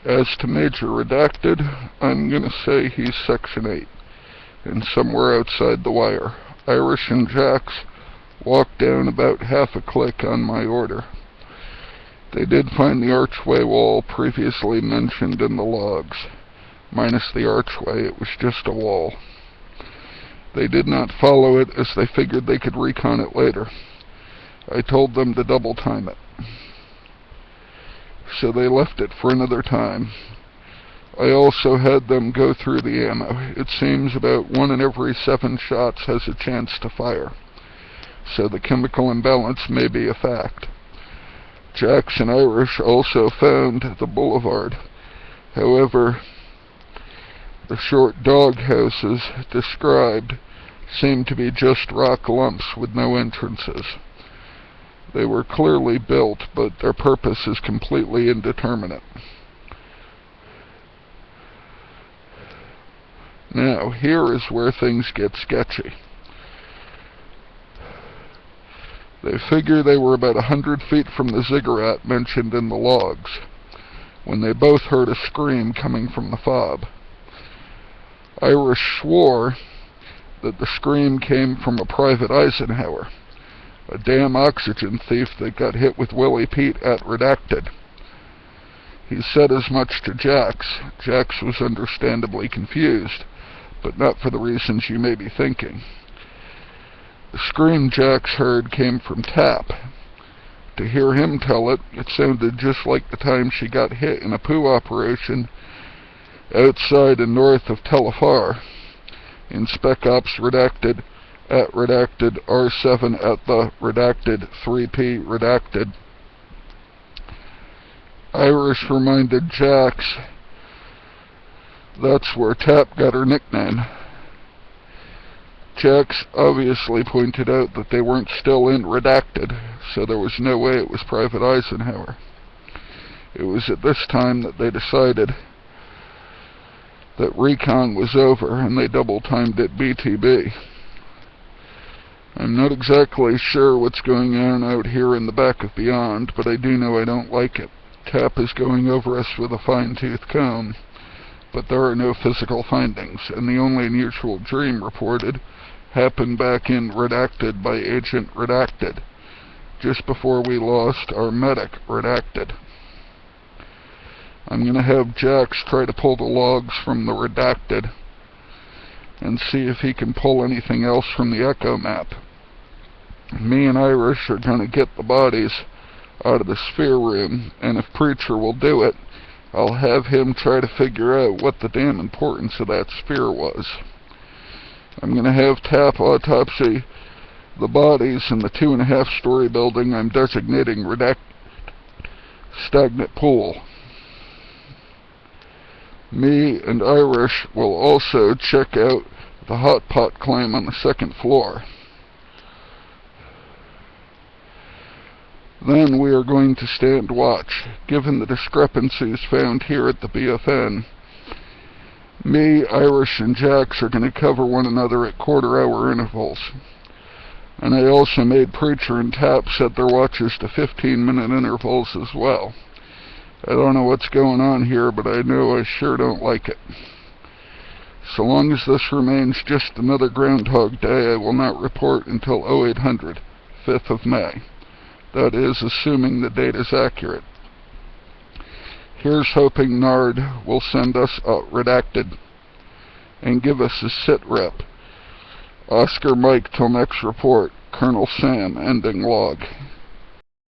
As to Major Redacted, I'm going to say he's Section 8, and somewhere outside the wire. Irish and Jax walked down about half a click on my order. They did find the archway wall previously mentioned in the logs. Minus the archway, it was just a wall. They did not follow it as they figured they could recon it later. I told them to double time it. So they left it for another time. I also had them go through the ammo. It seems about 1 in every 7 shots has a chance to fire. So the chemical imbalance may be a fact. Jax and Irish also found the boulevard. However, the short dog houses described seem to be just rock lumps with no entrances. They were clearly built, but their purpose is completely indeterminate. Now, here is where things get sketchy. They figure they were about 100 feet from the ziggurat mentioned in the logs, when they both heard a scream coming from the fob. Irish swore that the scream came from a Private Eisenhower, a damn oxygen thief that got hit with Willie Pete at Redacted. He said as much to Jax. Jax was understandably confused, but not for the reasons you may be thinking. The scream Jax heard came from Tap. To hear him tell it, it sounded just like the time she got hit in a poo operation outside and north of Telefar, in Spec Ops Redacted, at Redacted R7 at the Redacted 3P Redacted. Irish reminded Jax that's where Tap got her nickname. Jax obviously pointed out that they weren't still in Redacted, so there was no way it was Private Eisenhower. It was at this time that they decided that recon was over and they double-timed it BTB. I'm not exactly sure what's going on out here in the back of Beyond, but I do know I don't like it. Tap is going over us with a fine-tooth comb, but there are no physical findings, and the only unusual dream reported happened back in Redacted by Agent Redacted, just before we lost our medic Redacted. I'm going to have Jax try to pull the logs from the Redacted and see if he can pull anything else from the echo map. Me and Irish are going to get the bodies out of the sphere room, and if Preacher will do it, I'll have him try to figure out what the damn importance of that sphere was. I'm going to have Tap autopsy the bodies in the 2.5-story building I'm designating Redacted Stagnant Pool. Me and Irish will also check out the hot pot claim on the 2nd floor. Then we are going to stand watch. Given the discrepancies found here at the BFN, me, Irish, and Jax are going to cover one another at quarter-hour intervals. And I also made Preacher and Tap set their watches to 15-minute intervals as well. I don't know what's going on here, but I know I sure don't like it. So long as this remains just another Groundhog Day, I will not report until 0800, 5th of May. That is, assuming the date is accurate. Here's hoping Nard will send us Redacted and give us a sit rep. Oscar Mike till next report. Colonel Sam, ending log.